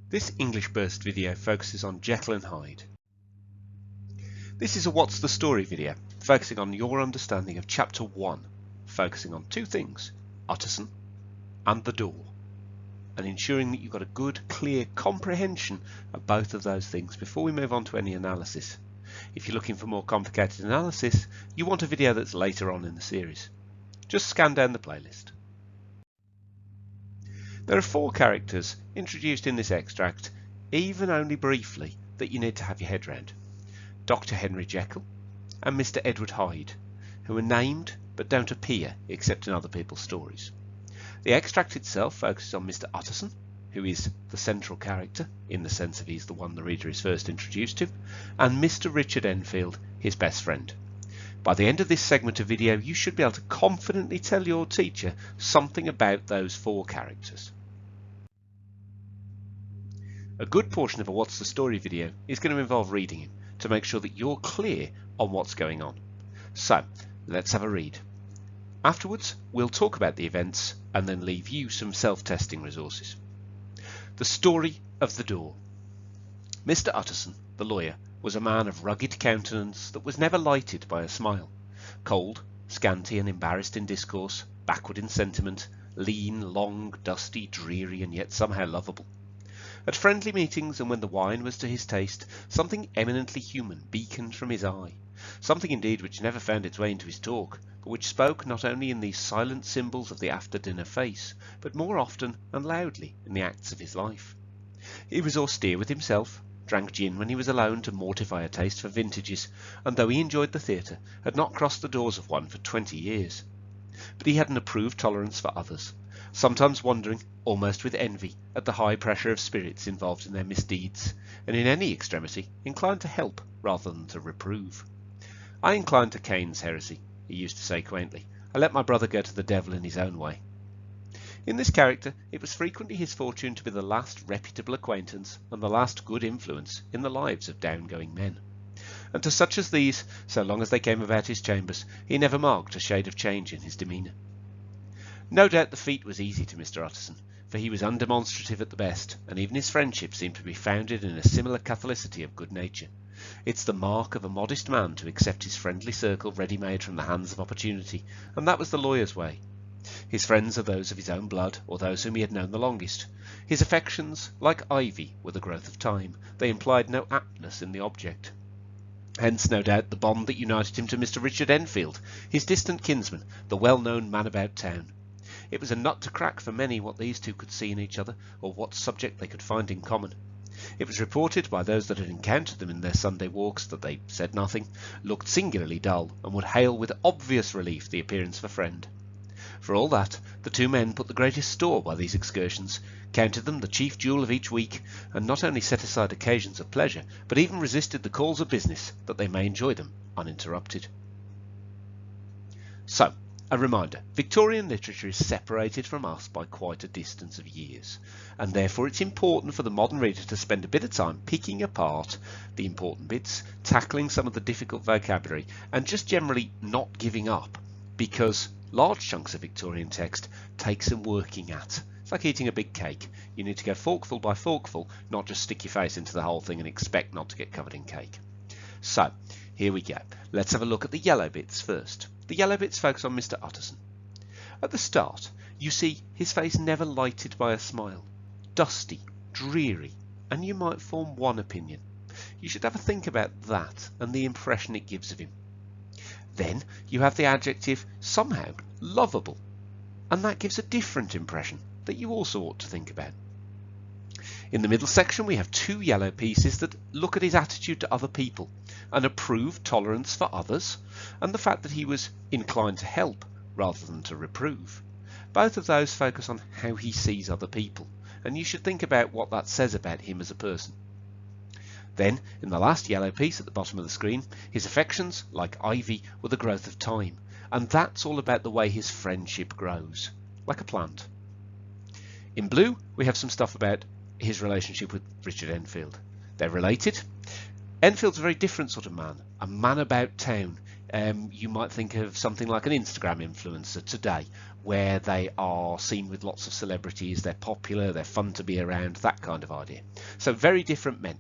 This EnglishBurst video focuses on Jekyll and Hyde. This is a What's the Story video, focusing on your understanding of Chapter 1, focusing on two things, Utterson and the door, and ensuring that you've got a good, clear comprehension of both of those things before we move on to any analysis. If you're looking for more complicated analysis, you want a video that's later on in the series. Just scan down the playlist. There are four characters introduced in this extract, even only briefly, that you need to have your head round. Dr. Henry Jekyll and Mr. Edward Hyde, who are named but don't appear except in other people's stories. The extract itself focuses on Mr. Utterson, who is the central character, in the sense of he's the one the reader is first introduced to, and Mr. Richard Enfield, his best friend. By the end of this segment of video, you should be able to confidently tell your teacher something about those four characters. A good portion of a What's the Story video is going to involve reading him to make sure that you're clear on what's going on. So, let's have a read. Afterwards, we'll talk about the events and then leave you some self-testing resources. The story of the door. Mr. Utterson, the lawyer, was a man of rugged countenance that was never lighted by a smile. Cold, scanty and embarrassed in discourse, backward in sentiment, lean, long, dusty, dreary and yet somehow lovable. At friendly meetings and when the wine was to his taste, something eminently human beaconed from his eye, something indeed which never found its way into his talk, but which spoke not only in these silent symbols of the after-dinner face, but more often and loudly in the acts of his life. He was austere with himself, drank gin when he was alone to mortify a taste for vintages, and though he enjoyed the theatre, had not crossed the doors of one for 20 years. But he had an approved tolerance for others, sometimes wondering, almost with envy, at the high pressure of spirits involved in their misdeeds, and in any extremity inclined to help rather than to reprove. I incline to Cain's heresy, he used to say quaintly. I let my brother go to the devil in his own way. In this character, it was frequently his fortune to be the last reputable acquaintance and the last good influence in the lives of down-going men. And to such as these, so long as they came about his chambers, he never marked a shade of change in his demeanour. No doubt the feat was easy to Mr. Utterson, for he was undemonstrative at the best, and even his friendship seemed to be founded in a similar catholicity of good nature. It's the mark of a modest man to accept his friendly circle ready-made from the hands of opportunity, and that was the lawyer's way. His friends are those of his own blood, or those whom he had known the longest. His affections, like ivy, were the growth of time. They implied no aptness in the object. Hence, no doubt, the bond that united him to Mr. Richard Enfield, his distant kinsman, the well-known man about town. It was a nut to crack for many what these two could see in each other, or what subject they could find in common. It was reported by those that had encountered them in their Sunday walks that they said nothing, looked singularly dull, and would hail with obvious relief the appearance of a friend. For all that, the two men put the greatest store by these excursions, counted them the chief jewel of each week, and not only set aside occasions of pleasure, but even resisted the calls of business, that they may enjoy them uninterrupted. So, a reminder, Victorian literature is separated from us by quite a distance of years, and therefore it's important for the modern reader to spend a bit of time picking apart the important bits, tackling some of the difficult vocabulary, and just generally not giving up, because large chunks of Victorian text take some working at. It's like eating a big cake. You need to go forkful by forkful, not just stick your face into the whole thing and expect not to get covered in cake. So, here we go. Let's have a look at the yellow bits first. The yellow bits focus on Mr. Utterson. At the start, you see his face never lighted by a smile. Dusty, dreary, and you might form one opinion. You should have a think about that and the impression it gives of him. Then you have the adjective somehow lovable, and that gives a different impression that you also ought to think about. In the middle section we have two yellow pieces that look at his attitude to other people, an approved tolerance for others, and the fact that he was inclined to help rather than to reprove. Both of those focus on how he sees other people, and you should think about what that says about him as a person. Then, in the last yellow piece at the bottom of the screen, his affections, like ivy, were the growth of time, and that's all about the way his friendship grows, like a plant. In blue, we have some stuff about his relationship with Richard Enfield. They're related. Enfield's a very different sort of man, a man about town, You might think of something like an Instagram influencer today, where they are seen with lots of celebrities, they're popular, they're fun to be around, that kind of idea. So very different men.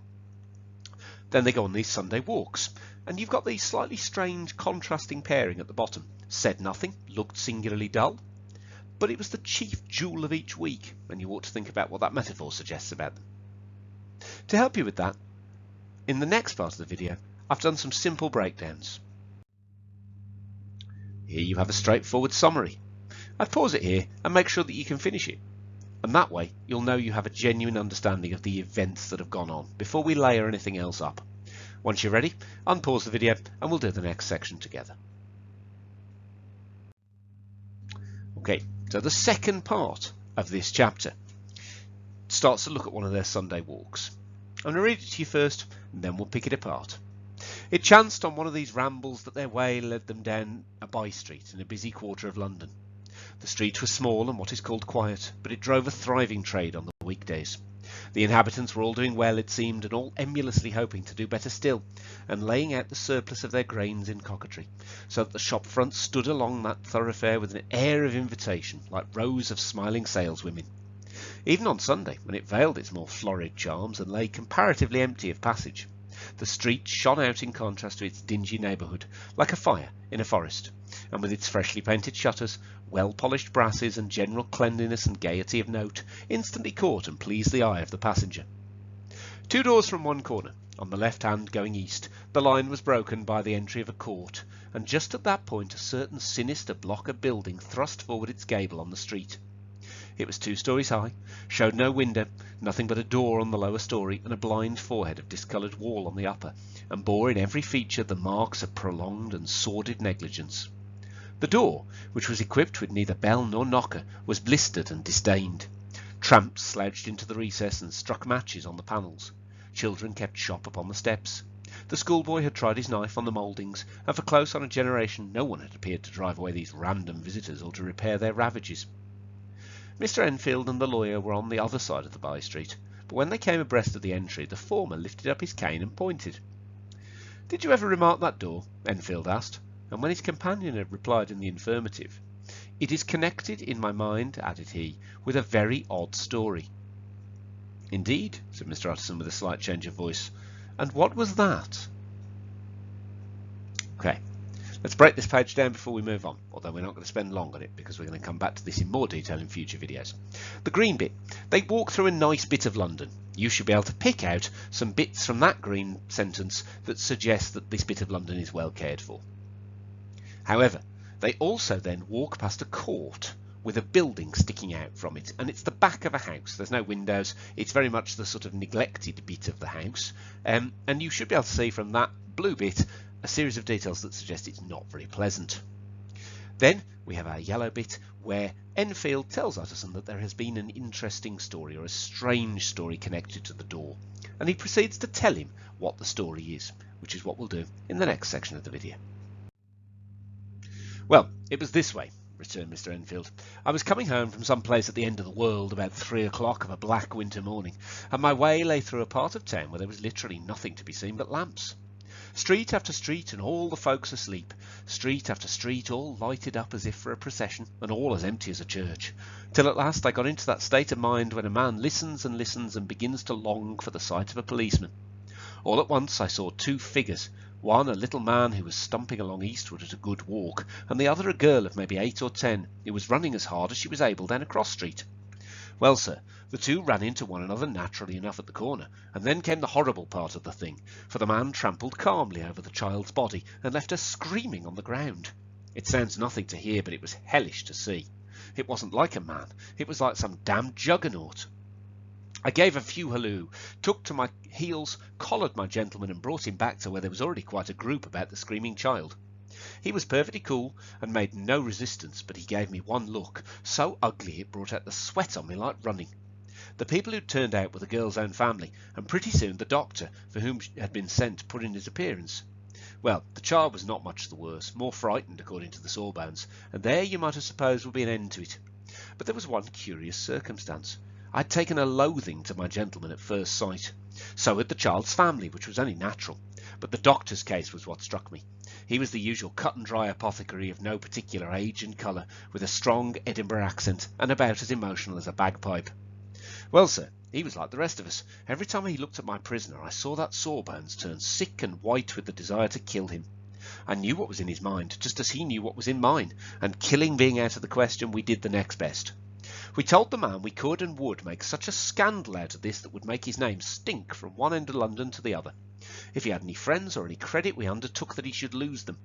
Then they go on these Sunday walks, and you've got these slightly strange contrasting pairing at the bottom. Said nothing, looked singularly dull, but it was the chief jewel of each week, and you ought to think about what that metaphor suggests about them. To help you with that, in the next part of the video, I've done some simple breakdowns. Here you have a straightforward summary. I'd pause it here and make sure that you can finish it. And that way, you'll know you have a genuine understanding of the events that have gone on before we layer anything else up. Once you're ready, unpause the video and we'll do the next section together. Okay, so the second part of this chapter starts to look at one of their Sunday walks. I'm going to read it to you first, and then we'll pick it apart. It chanced on one of these rambles that their way led them down a by-street in a busy quarter of London. The street was small and what is called quiet, but it drove a thriving trade on the weekdays. The inhabitants were all doing well, it seemed, and all emulously hoping to do better still, and laying out the surplus of their grains in coquetry, so that the shop fronts stood along that thoroughfare with an air of invitation, like rows of smiling saleswomen. Even on Sunday, when it veiled its more florid charms and lay comparatively empty of passage, the street shone out in contrast to its dingy neighbourhood, like a fire in a forest, and with its freshly painted shutters, well-polished brasses, and general cleanliness and gaiety of note, instantly caught and pleased the eye of the passenger. 2 doors from one corner, on the left hand going east, the line was broken by the entry of a court, and just at that point a certain sinister block of building thrust forward its gable on the street. It was 2 stories high, showed no window, nothing but a door on the lower story and a blind forehead of discoloured wall on the upper, and bore in every feature the marks of prolonged and sordid negligence. The door, which was equipped with neither bell nor knocker, was blistered and disdained. Tramps slouched into the recess and struck matches on the panels. Children kept shop upon the steps. The schoolboy had tried his knife on the mouldings, and for close on a generation no one had appeared to drive away these random visitors or to repair their ravages. Mr. Enfield and the lawyer were on the other side of the by-street, but when they came abreast of the entry, the former lifted up his cane and pointed. "Did you ever remark that door?" Enfield asked, and when his companion had replied in the affirmative, "It is connected in my mind," added he, "with a very odd story." "Indeed," said Mr. Utterson with a slight change of voice. "And what was that?" Okay, let's break this page down before we move on, although we're not going to spend long on it because we're going to come back to this in more detail in future videos. The green bit. They walk through a nice bit of London. You should be able to pick out some bits from that green sentence that suggest that this bit of London is well cared for. However, they also then walk past a court with a building sticking out from it, and it's the back of a house. There's no windows. It's very much the sort of neglected bit of the house, and you should be able to see from that blue bit a series of details that suggest it's not very pleasant. Then we have our yellow bit where Enfield tells Utterson that there has been an interesting story or a strange story connected to the door, and he proceeds to tell him what the story is, which is what we'll do in the next section of the video. "Well, it was this way," returned Mr. Enfield. "I was coming home from some place at the end of the world about 3 o'clock of a black winter morning, and my way lay through a part of town where there was literally nothing to be seen but lamps. Street after street, and all the folks asleep. Street after street, all lighted up as if for a procession, and all as empty as a church. Till at last I got into that state of mind when a man listens and listens and begins to long for the sight of a policeman. All at once I saw 2 figures, one a little man who was stumping along eastward at a good walk, and the other a girl of maybe 8 or 10, who was running as hard as she was able down a cross street. Well, sir, the 2 ran into one another naturally enough at the corner, and then came the horrible part of the thing, for the man trampled calmly over the child's body and left her screaming on the ground. It sounds nothing to hear, but it was hellish to see. It wasn't like a man, it was like some damned juggernaut. I gave a few halloo, took to my heels, collared my gentleman and brought him back to where there was already quite a group about the screaming child. He was perfectly cool and made no resistance, but he gave me one look, so ugly it brought out the sweat on me like running. The people who turned out were the girl's own family, and pretty soon the doctor, for whom she had been sent, put in his appearance. Well, the child was not much the worse, more frightened according to the sawbones, and there you might have supposed would be an end to it. But there was one curious circumstance. I had taken a loathing to my gentleman at first sight. So had the child's family, which was only natural. But the doctor's case was what struck me. He was the usual cut-and-dry apothecary of no particular age and colour, with a strong Edinburgh accent and about as emotional as a bagpipe. Well, sir, he was like the rest of us. Every time he looked at my prisoner, I saw that Sawbones turn sick and white with the desire to kill him. I knew what was in his mind, just as he knew what was in mine, and killing being out of the question, we did the next best. We told the man we could and would make such a scandal out of this that would make his name stink from one end of London to the other. If he had any friends or any credit, we undertook that he should lose them.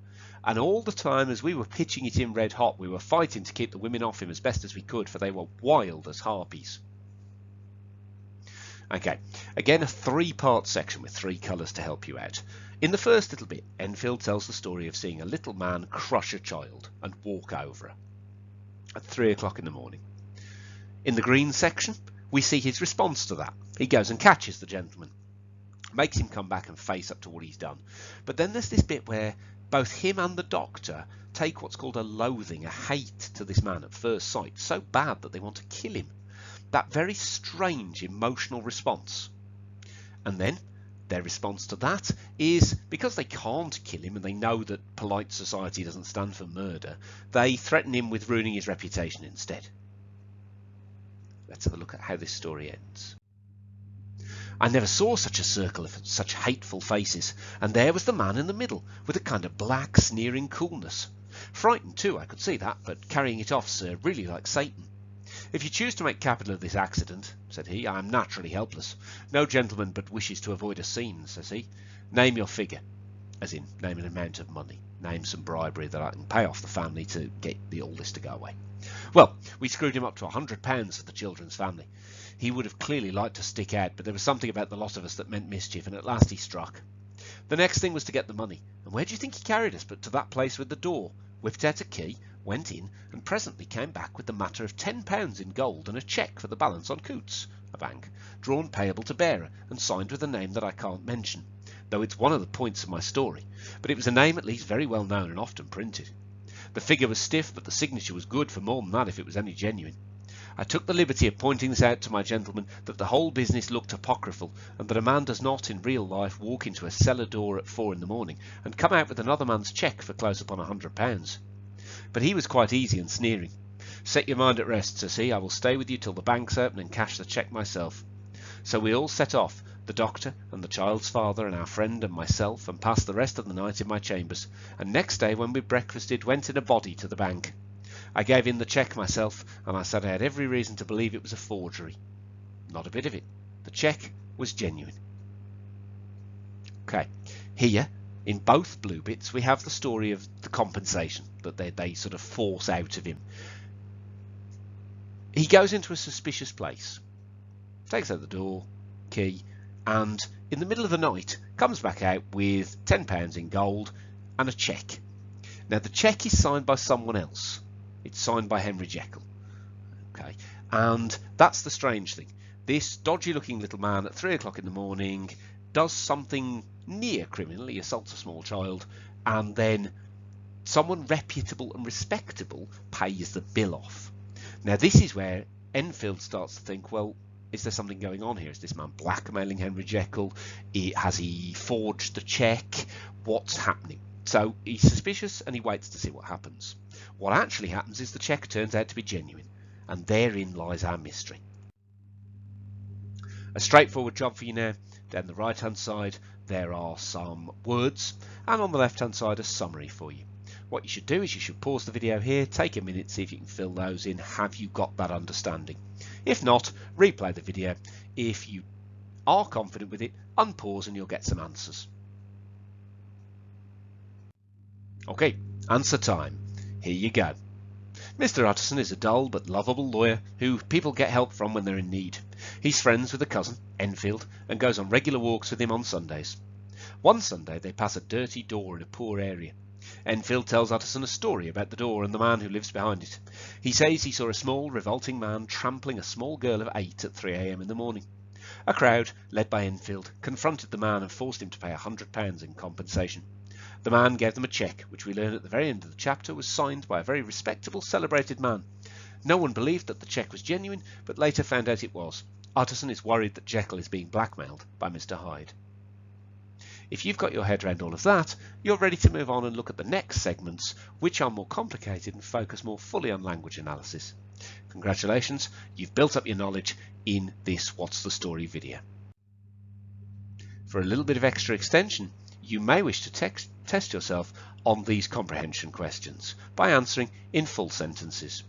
And all the time as we were pitching it in red hot, we were fighting to keep the women off him as best as we could, for they were wild as harpies. Okay, again a three-part section with three colours to help you out. In the first little bit, Enfield tells the story of seeing a little man crush a child and walk over her at 3 o'clock in the morning. In the green section, we see his response to that. He goes and catches the gentleman, makes him come back and face up to what he's done. But then there's this bit where both him and the doctor take what's called a loathing, a hate to this man at first sight, so bad that they want to kill him. That very strange emotional response. And then their response to that is, because they can't kill him and they know that polite society doesn't stand for murder, they threaten him with ruining his reputation instead. Let's have a look at how this story ends. I never saw such a circle of such hateful faces, and there was the man in the middle, with a kind of black, sneering coolness. Frightened too, I could see that, but carrying it off, sir, really like Satan. If you choose to make capital of this accident, said he, I am naturally helpless. No gentleman but wishes to avoid a scene, says he. Name your figure, as in name an amount of money. Name some bribery that I can pay off the family to get all this to go away. Well, we screwed him up to £100 for the children's family. He would have clearly liked to stick out, but there was something about the lot of us that meant mischief, and at last he struck. The next thing was to get the money, and where do you think he carried us but to that place with the door, whipped out a key, went in, and presently came back with the matter of £10 in gold and a cheque for the balance on Coutts, a bank, drawn payable to bearer, and signed with a name that I can't mention, though it's one of the points of my story, but it was a name at least very well known and often printed. The figure was stiff, but the signature was good for more than that if it was any genuine. I took the liberty of pointing this out to my gentleman, that the whole business looked apocryphal, and that a man does not in real life walk into a cellar door at 4 in the morning and come out with another man's cheque for close upon £100. But he was quite easy and sneering. Set your mind at rest, says he, I will stay with you till the bank's open and cash the cheque myself. So we all set off, the doctor and the child's father and our friend and myself, and passed the rest of the night in my chambers, and next day when we breakfasted went in a body to the bank. I gave in the cheque myself, and I said I had every reason to believe it was a forgery. Not a bit of it. The cheque was genuine. Okay, here in both blue bits we have the story of the compensation that they sort of force out of him. He goes into a suspicious place, takes out the door, key, and in the middle of the night comes back out with £10 in gold and a cheque. Now the cheque is signed by someone else. It's signed by Henry Jekyll. Okay, and that's the strange thing. This dodgy looking little man at 3 o'clock in the morning does something near criminal. He assaults a small child, and then someone reputable and respectable pays the bill off. Now this is where Enfield starts to think, well, is there something going on here? Is this man blackmailing Henry Jekyll? Has he forged the cheque? What's happening? So he's suspicious and he waits to see what happens. What actually happens is the cheque turns out to be genuine, and therein lies our mystery. A straightforward job for you now. Down the right hand side there are some words, and on the left hand side a summary for you. What you should do is you should pause the video here, take a minute, see if you can fill those in. Have you got that understanding? If not, replay the video. If you are confident with it, unpause and you'll get some answers. Okay, answer time. Here you go. Mr. Utterson is a dull but lovable lawyer who people get help from when they're in need. He's friends with a cousin, Enfield, and goes on regular walks with him on Sundays. One Sunday they pass a dirty door in a poor area. Enfield tells Utterson a story about the door and the man who lives behind it. He says he saw a small, revolting man trampling a small girl of 8 at 3 a.m. in the morning. A crowd, led by Enfield, confronted the man and forced him to pay £100 in compensation. The man gave them a cheque, which we learn at the very end of the chapter was signed by a very respectable, celebrated man. No one believed that the cheque was genuine, but later found out it was. Utterson is worried that Jekyll is being blackmailed by Mr. Hyde. If you've got your head around all of that, you're ready to move on and look at the next segments, which are more complicated and focus more fully on language analysis. Congratulations, you've built up your knowledge in this What's the Story video. For a little bit of extra extension, you may wish to test yourself on these comprehension questions by answering in full sentences.